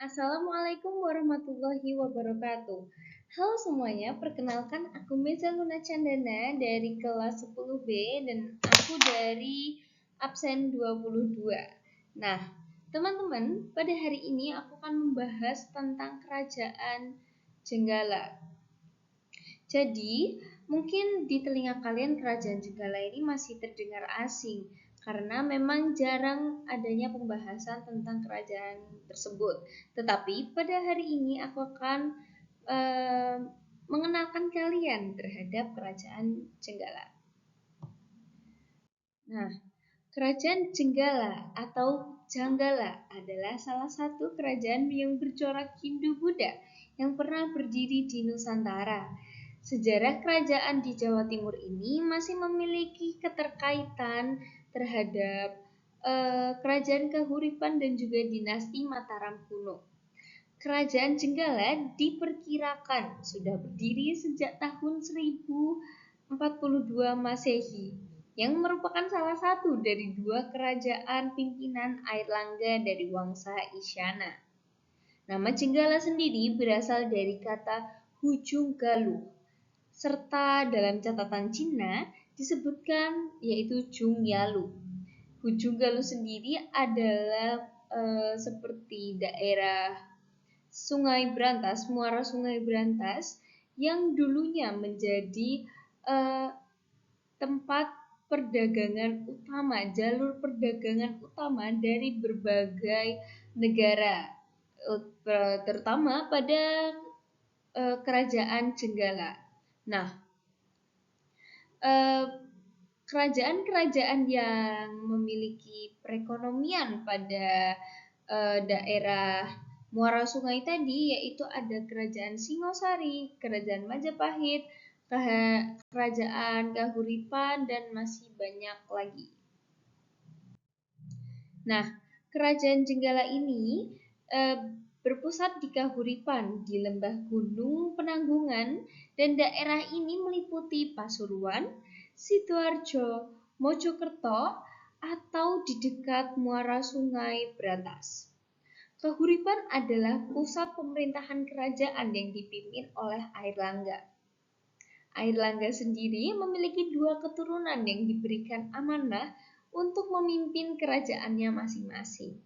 Assalamualaikum warahmatullahi wabarakatuh. Halo semuanya, perkenalkan aku Meza Luna Chandana dari kelas 10B dan aku dari absen 22. Nah, teman-teman, pada hari ini aku akan membahas tentang kerajaan Jenggala. Jadi, mungkin di telinga kalian kerajaan Jenggala ini masih terdengar asing karena memang jarang adanya pembahasan tentang kerajaan tersebut. Tetapi pada hari ini aku akan mengenalkan kalian terhadap kerajaan Jenggala. Nah, kerajaan Jenggala atau Janggala adalah salah satu kerajaan yang bercorak Hindu-Buddha yang pernah berdiri di Nusantara. Sejarah kerajaan di Jawa Timur ini masih memiliki keterkaitan terhadap kerajaan Kahuripan dan juga dinasti Mataram kuno. Kerajaan Jenggala diperkirakan sudah berdiri sejak tahun 1042 Masehi, yang merupakan salah satu dari dua kerajaan pimpinan Airlangga dari Wangsa Isyana. Nama Jenggala sendiri berasal dari kata Hujung Galuh, serta dalam catatan Cina disebutkan yaitu Jung Yalu. Hujung Galuh sendiri adalah seperti daerah Sungai Brantas, muara Sungai Brantas yang dulunya menjadi tempat perdagangan utama, jalur perdagangan utama dari berbagai negara, terutama pada kerajaan Jenggala. Nah, kerajaan-kerajaan yang memiliki perekonomian pada daerah muara sungai tadi yaitu ada kerajaan Singosari, kerajaan Majapahit, kerajaan Kahuripan, dan masih banyak lagi. Nah, kerajaan Jenggala ini berpusat di Kahuripan, di lembah Gunung Penanggungan, dan daerah ini meliputi Pasuruan, Sidoarjo, Mojokerto, atau di dekat muara Sungai Brantas. Kahuripan adalah pusat pemerintahan kerajaan yang dipimpin oleh Airlangga. Airlangga sendiri memiliki dua keturunan yang diberikan amanah untuk memimpin kerajaannya masing-masing.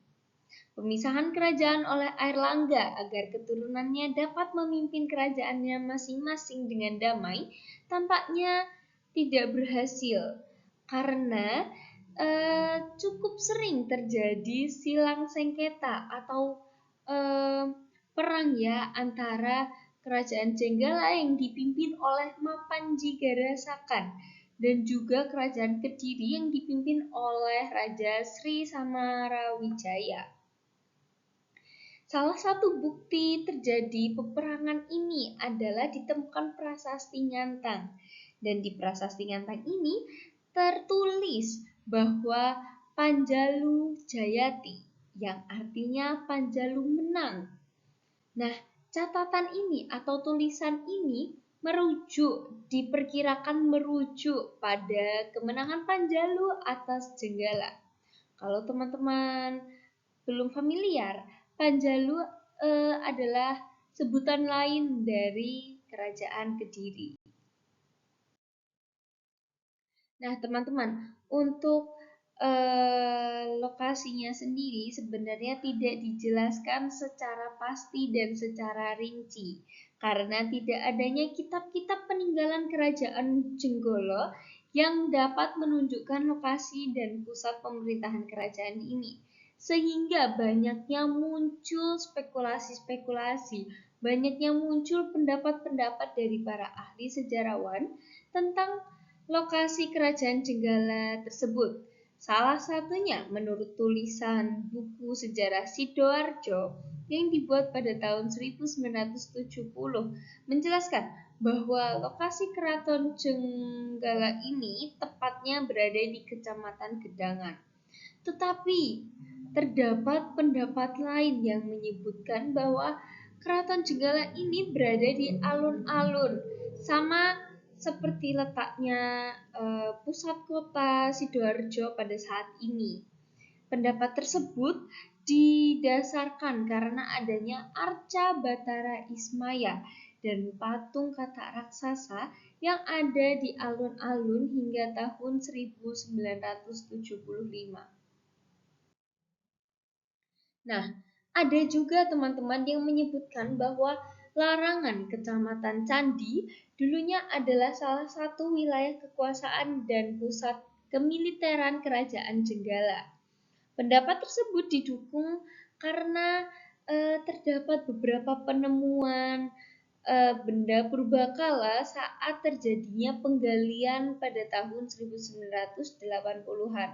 Pemisahan kerajaan oleh Airlangga agar keturunannya dapat memimpin kerajaannya masing-masing dengan damai tampaknya tidak berhasil karena cukup sering terjadi silang sengketa atau perang ya antara kerajaan Jenggala yang dipimpin oleh Mapanjigara Sakan dan juga kerajaan Kediri yang dipimpin oleh Raja Sri Samarawijaya. Salah satu bukti terjadi peperangan ini adalah ditemukan prasasti Ngantang. Dan di prasasti Ngantang ini tertulis bahwa Panjalu Jayati, yang artinya Panjalu menang. Nah, catatan ini atau tulisan ini diperkirakan merujuk pada kemenangan Panjalu atas Jenggala. Kalau teman-teman belum familiar, Panjalu adalah sebutan lain dari kerajaan Kediri. Nah, teman-teman, untuk lokasinya sendiri sebenarnya tidak dijelaskan secara pasti dan secara rinci karena tidak adanya kitab-kitab peninggalan kerajaan Jenggala yang dapat menunjukkan lokasi dan pusat pemerintahan kerajaan ini. Sehingga banyaknya muncul spekulasi-spekulasi, banyaknya muncul pendapat-pendapat dari para ahli sejarawan tentang lokasi kerajaan Jenggala tersebut. Salah satunya menurut tulisan buku sejarah Sidoarjo yang dibuat pada tahun 1970 menjelaskan bahwa lokasi keraton Jenggala ini tepatnya berada di Kecamatan Gedangan. Tetapi terdapat pendapat lain yang menyebutkan bahwa keraton Jenggala ini berada di alun-alun, sama seperti letaknya pusat kota Sidoarjo pada saat ini. Pendapat tersebut didasarkan karena adanya Arca Batara Ismaya dan patung katak raksasa yang ada di alun-alun hingga tahun 1975. Nah, ada juga teman-teman yang menyebutkan bahwa Larangan Kecamatan Candi dulunya adalah salah satu wilayah kekuasaan dan pusat kemiliteran Kerajaan Jenggala. Pendapat tersebut didukung karena terdapat beberapa penemuan benda purbakala saat terjadinya penggalian pada tahun 1980-an.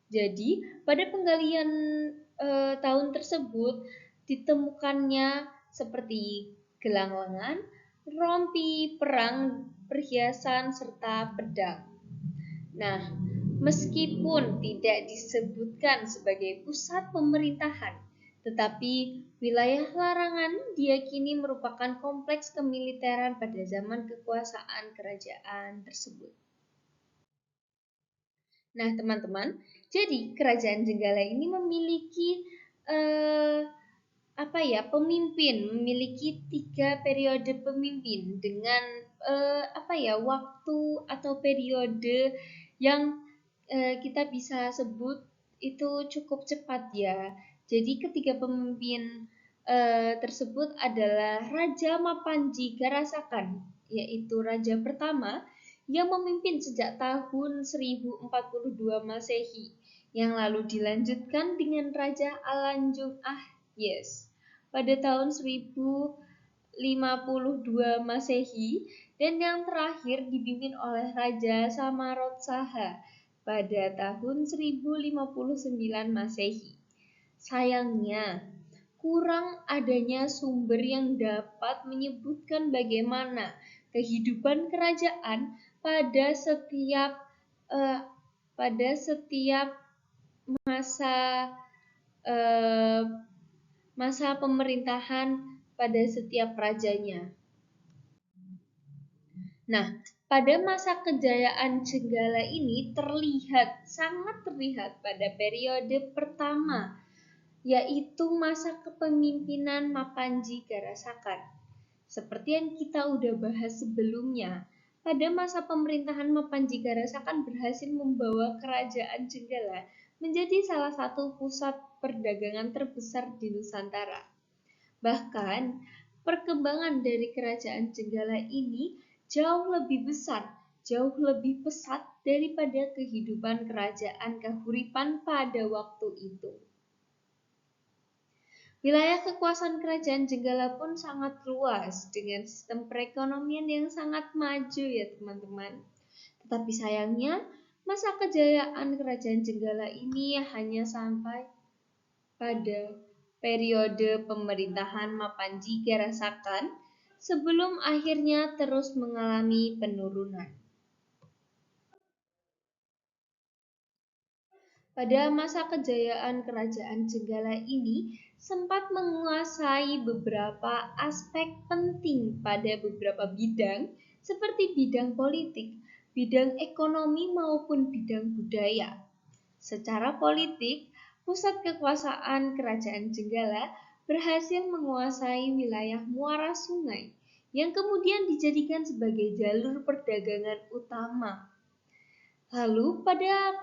Jadi, pada penggalian tahun tersebut ditemukannya seperti gelang lengan, rompi perang, perhiasan, serta pedang. Nah, meskipun tidak disebutkan sebagai pusat pemerintahan, tetapi wilayah Larangan diyakini merupakan kompleks kemiliteran pada zaman kekuasaan kerajaan tersebut. Nah, teman-teman, jadi kerajaan Jenggala ini memiliki pemimpin, memiliki 3 periode pemimpin dengan waktu atau periode yang kita bisa sebut itu cukup cepat ya. Jadi ketiga pemimpin tersebut adalah Raja Mapanji Garasakan, yaitu raja pertama yang memimpin sejak tahun 1042 Masehi, yang lalu dilanjutkan dengan Raja Alanjung Yes pada tahun 1052 Masehi, dan yang terakhir dipimpin oleh Raja Samarotsaha pada tahun 1059 Masehi. Sayangnya, kurang adanya sumber yang dapat menyebutkan bagaimana kehidupan kerajaan pada setiap masa pemerintahan pada setiap rajanya. Nah, pada masa kejayaan Jenggala ini sangat terlihat pada periode pertama, yaitu masa kepemimpinan Mapanji Garasakan. Seperti yang kita udah bahas sebelumnya, pada masa pemerintahan Mapanji Garasakan berhasil membawa kerajaan Jenggala menjadi salah satu pusat perdagangan terbesar di Nusantara. Bahkan, perkembangan dari kerajaan Jenggala ini jauh lebih besar, jauh lebih pesat daripada kehidupan kerajaan Kahuripan pada waktu itu. Wilayah kekuasaan kerajaan Jenggala pun sangat luas dengan sistem perekonomian yang sangat maju ya teman-teman. Tetapi sayangnya masa kejayaan kerajaan Jenggala ini hanya sampai pada periode pemerintahan Mapanji Garasakan sebelum akhirnya terus mengalami penurunan. Pada masa kejayaan kerajaan Jenggala ini sempat menguasai beberapa aspek penting pada beberapa bidang seperti bidang politik, bidang ekonomi maupun bidang budaya. Secara politik, pusat kekuasaan kerajaan Jenggala berhasil menguasai wilayah muara sungai yang kemudian dijadikan sebagai jalur perdagangan utama. Lalu pada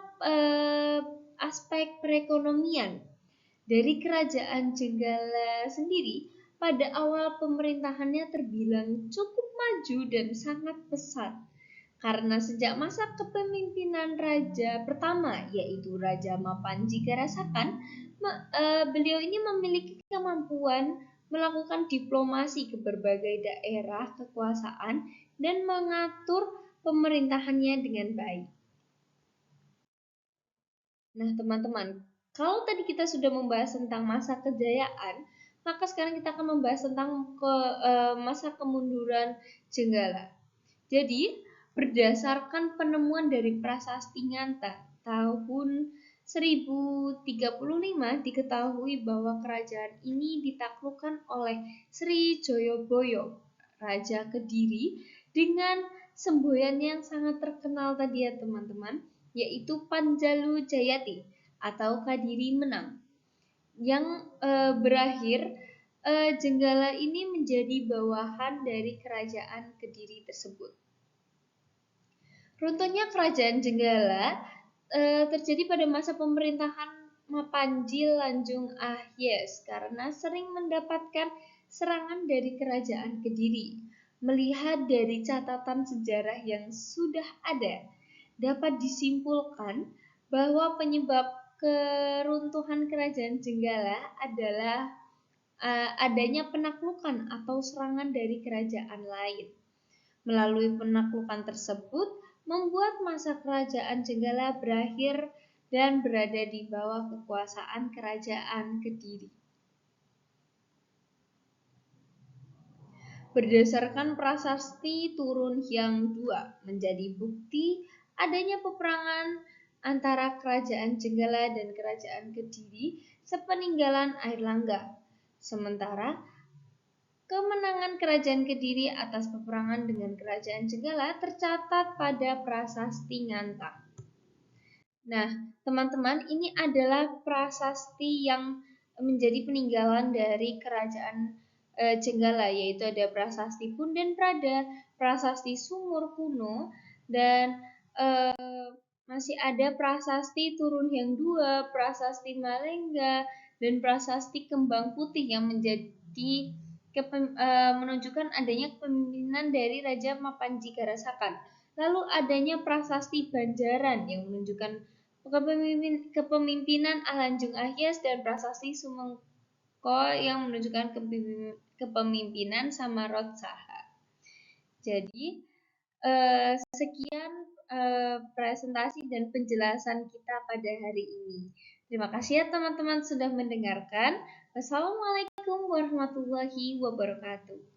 aspek perekonomian dari kerajaan Jenggala sendiri pada awal pemerintahannya terbilang cukup maju dan sangat pesat. Karena sejak masa kepemimpinan raja pertama yaitu Raja Mapanji Garasakan, beliau ini memiliki kemampuan melakukan diplomasi ke berbagai daerah kekuasaan dan mengatur pemerintahannya dengan baik. Nah, teman-teman, kalau tadi kita sudah membahas tentang masa kejayaan, maka sekarang kita akan membahas tentang masa kemunduran Jenggala. Jadi, berdasarkan penemuan dari Prasasti Nganta tahun 1035 diketahui bahwa kerajaan ini ditaklukkan oleh Sri Joyoboyo, Raja Kediri, dengan semboyan yang sangat terkenal tadi ya teman-teman, yaitu Panjalu Jayati atau Kadiri Menang. yang berakhir Jenggala ini menjadi bawahan dari kerajaan Kediri tersebut. Runtuhnya kerajaan Jenggala terjadi pada masa pemerintahan Mapanji Lanjung Ahyes karena sering mendapatkan serangan dari kerajaan Kediri. Melihat dari catatan sejarah yang sudah ada, dapat disimpulkan bahwa penyebab keruntuhan kerajaan Jenggala adalah adanya penaklukan atau serangan dari kerajaan lain. Melalui penaklukan tersebut, membuat masa kerajaan Jenggala berakhir dan berada di bawah kekuasaan kerajaan Kediri. Berdasarkan prasasti Turun Hyang II menjadi bukti adanya peperangan antara kerajaan Jenggala dan kerajaan Kediri sepeninggalan Airlangga. Sementara kemenangan kerajaan Kediri atas peperangan dengan kerajaan Jenggala tercatat pada prasasti Ngantang. Nah, teman-teman, ini adalah prasasti yang menjadi peninggalan dari kerajaan Jenggala, yaitu ada prasasti Punden Prada, prasasti Sumur Kuno, dan masih ada prasasti Turun Hyang II, prasasti Malengga, dan prasasti Kembang Putih yang menunjukkan adanya kepemimpinan dari Raja Mapanji Karasakan. Lalu adanya prasasti Banjaran yang menunjukkan kepemimpinan Alanjung Ahyes dan prasasti Sumengko yang menunjukkan kepemimpinan Samarot Saha. Jadi sekian presentasi dan penjelasan kita pada hari ini. Terima kasih ya teman-teman sudah mendengarkan. Wassalamualaikum warahmatullahi wabarakatuh.